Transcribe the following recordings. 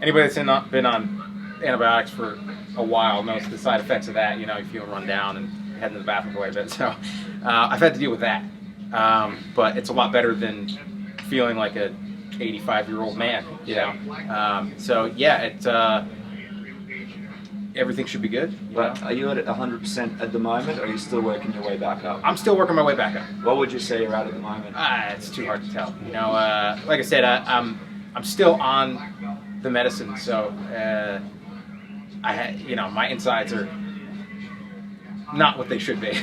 Anybody that's been on antibiotics for a while knows the side effects of that. You know, you feel run down and heading to the bathroom quite a bit. So I've had to deal with that, but it's a lot better than feeling like a 85-year-old man. You know, so yeah, everything should be good. But are you at 100% at the moment, or are you still working your way back up? I'm still working my way back up. What would you say you're at the moment? It's too hard to tell. You know, like I said, I'm still on the medicine, so you know, my insides are not what they should be.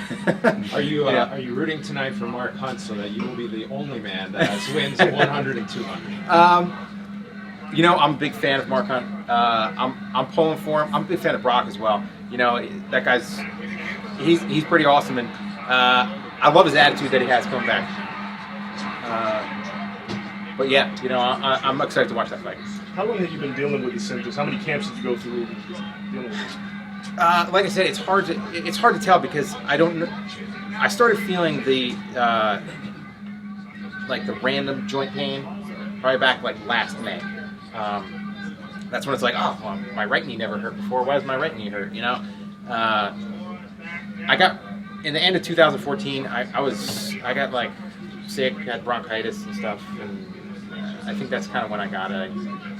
Are you rooting tonight for Mark Hunt so that you will be the only man that wins 100 and 200? You know, I'm a big fan of Mark Hunt. I'm pulling for him. I'm a big fan of Brock as well. You know, that guy's he's pretty awesome, and I love his attitude that he has coming back. But yeah, you know, I'm excited to watch that fight. How long have you been dealing with the symptoms? How many camps did you go through dealing with this? Like I said, it's hard to tell because I don't know. I started feeling the like the random joint pain probably back like last May. That's when it's like, oh, well, my right knee never hurt before. Why does my right knee hurt? You know, I got in the end of 2014. I got like sick, had bronchitis and stuff, and I think that's kind of when I got it.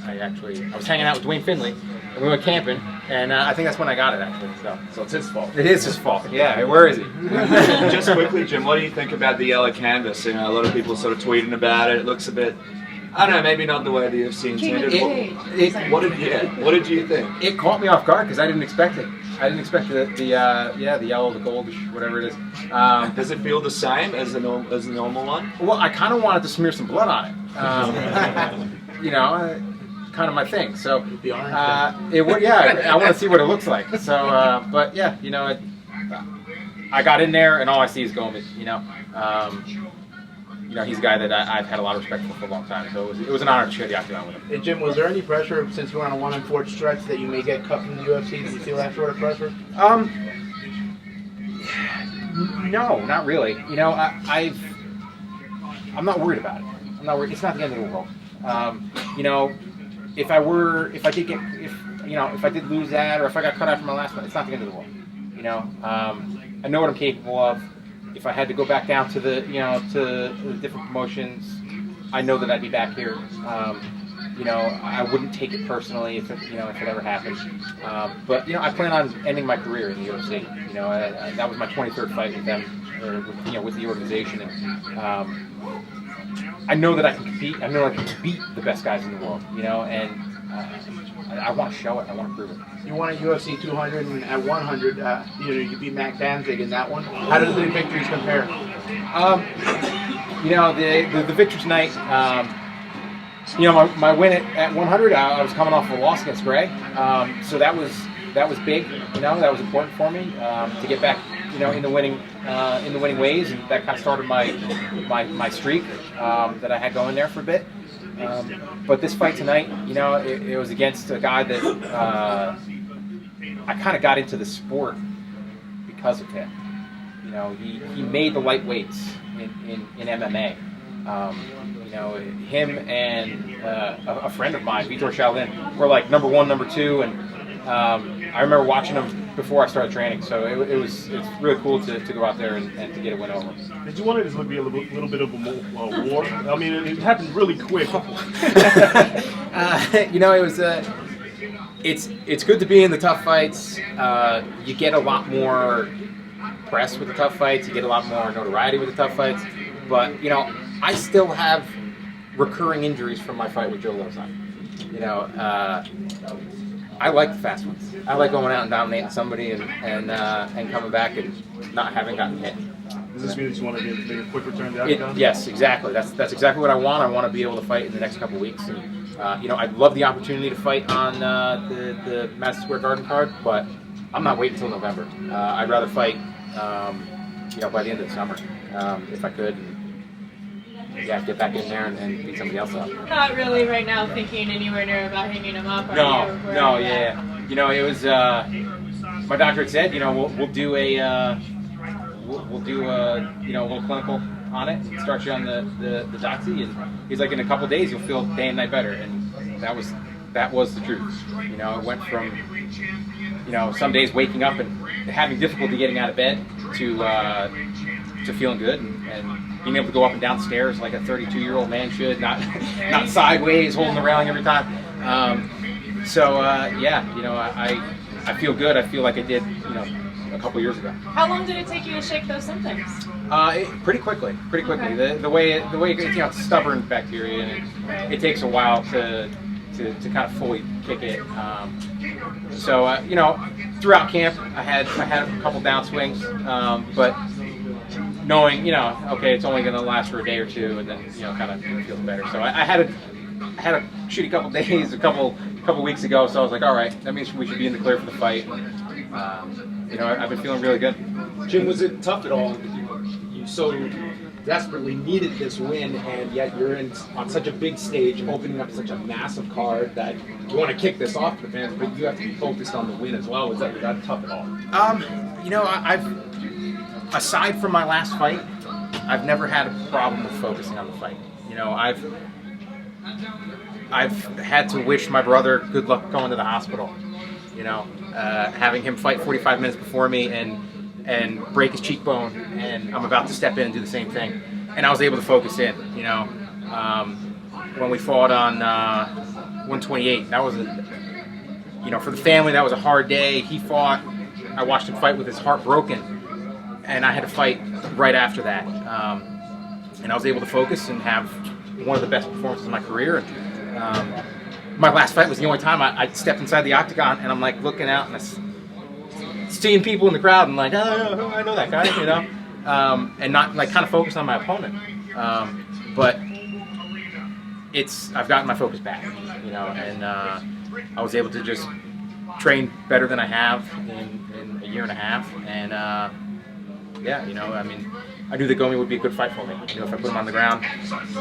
I was hanging out with Dwayne Finley, and we went camping, and I think that's when I got it actually. So it's his fault. It is his fault. Yeah, where is he? Just quickly, Jim, what do you think about the yellow canvas? You know, a lot of people sort of tweeting about it. It looks a bit, I don't know, maybe not the way the UFC intended. What did you think? It caught me off guard because I didn't expect it. I didn't expect the yellow, the goldish, whatever it is. Does it feel the same as the normal one? Well, I kind of wanted to smear some blood on it. You know, kind of my thing. So I want to see what it looks like. So, but yeah, you know, I got in there and all I see is Gomez. You know, he's a guy that I've had a lot of respect for a long time. So it was an honor to share the octagon with him. Hey, Jim, was there any pressure since you were on a 1-4 stretch that you may get cut from the UFC? Did you feel that sort of pressure? No, not really. You know, I'm not worried about it. I'm not worried. It's not the end of the world. You know, if I did lose that, or if I got cut out from my last one, it's not the end of the world. You know, I know what I'm capable of. If I had to go back down to the different promotions, I know that I'd be back here. You know, I wouldn't take it personally if it ever happened. But you know, I plan on ending my career in the UFC. You know, that was my 23rd fight with them, or with the organization, and I know that I can compete. I know I can beat the best guys in the world. You know, and I want to show it. I want to prove it. You won at UFC 200, and at 100, you beat Mac Danzig in that one. How did the victories compare? You know, the victory tonight. You know, my win at 100, I was coming off a loss against Gray, so that was big. You know, that was important for me to get back. You know, in the winning ways, and that kind of started my streak that I had going there for a bit. But this fight tonight, you know, it was against a guy that I kind of got into the sport because of him. You know, he made the lightweights in MMA. You know, him and a friend of mine, Vitor Shaolin, were like number 1, number 2, and I remember watching them before I started training. So it's really cool to go out there and to get a win over. Did you want it to be a little bit of a war? I mean, it happened really quick. You know, it was. It's good to be in the tough fights. You get a lot more press with the tough fights. You get a lot more notoriety with the tough fights. But you know, I still have recurring injuries from my fight with Joe Lozon. You know, I like the fast ones. I like going out and dominating somebody and coming back and not having gotten hit. Does this mean that you want to make a quick return to the octagon? Yes, exactly. That's exactly what I want. I want to be able to fight in the next couple of weeks. And, you know, I'd love the opportunity to fight on the Madison Square Garden card, but I'm not waiting until November. I'd rather fight, you know, by the end of the summer if I could. Yeah, get back in there and beat somebody else up. Not really right now thinking anywhere near about hanging him up. No, yeah. You know, it was my doctor had said, you know, we'll do a you know, a little clinical on it. Start you on the doxy, and he's like, in a couple of days you'll feel day and night better. And that was the truth. You know, it went from, you know, some days waking up and having difficulty getting out of bed to feeling good and being able to go up and down stairs like a 32-year-old man should, not sideways holding the railing every time. Yeah, you know, I feel good. I feel like I did, you know, a couple years ago. How long did it take you to shake those symptoms? Pretty quickly. Okay. The way it, you know, it's stubborn bacteria, and it takes a while to kind of fully kick it. You know, throughout camp, I had a couple downswings, but knowing, you know, okay, it's only going to last for a day or two, and then, you know, kind of feels better. So I had a shitty couple days, a couple weeks ago. So I was like, all right, that means we should be in the clear for the fight. You know, I've been feeling really good. Jim, was it tough at all? You so desperately needed this win, and yet you're on such a big stage, opening up such a massive card that you want to kick this off to the fans, but you have to be focused on the win as well. Was that tough at all? You know, I've aside from my last fight, I've never had a problem with focusing on the fight. You know, I've had to wish my brother good luck going to the hospital. You know, having him fight 45 minutes before me and break his cheekbone, and I'm about to step in and do the same thing. And I was able to focus in, you know. When we fought on 128, that was you know, for the family, that was a hard day. He fought, I watched him fight with his heart broken, and I had to fight right after that. And I was able to focus and have one of the best performances of my career. My last fight was the only time I stepped inside the octagon, and I'm like looking out and seeing people in the crowd and like, oh, I know that guy, you know, and not like kind of focused on my opponent. But I've gotten my focus back, you know, and I was able to just train better than I have in a year and a half, and yeah, you know, I mean, I knew that Gomi would be a good fight for me. You know, if I put him on the ground,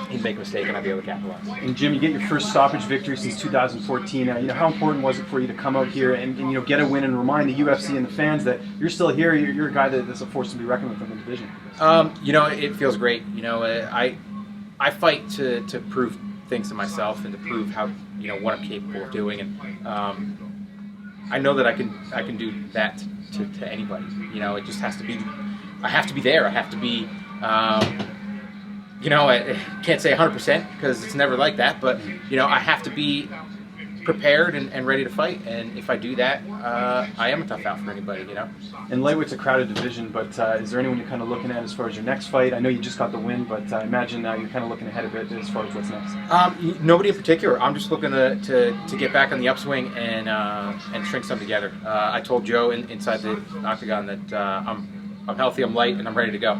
he'd make a mistake and I'd be able to capitalize. And Jim, you get your first stoppage victory since 2014. You know, how important was it for you to come out here and you know, get a win and remind the UFC and the fans that you're still here? You're a guy that's a force to be reckoned with in the division. You know, it feels great. You know, I fight to prove things to myself and to prove how, you know, what I'm capable of doing, and I know that I can do that to anybody. You know, it just has to be. I have to be there. I have to be, you know, I can't say 100% because it's never like that, but, you know, I have to be prepared and ready to fight. And if I do that, I am a tough out for anybody, you know. And lightweight's a crowded division, but is there anyone you're kind of looking at as far as your next fight? I know you just got the win, but I imagine you're kind of looking ahead a bit as far as what's next. Nobody in particular. I'm just looking to get back on the upswing and string something together. I told Joe inside the octagon that I'm healthy, I'm light, and I'm ready to go.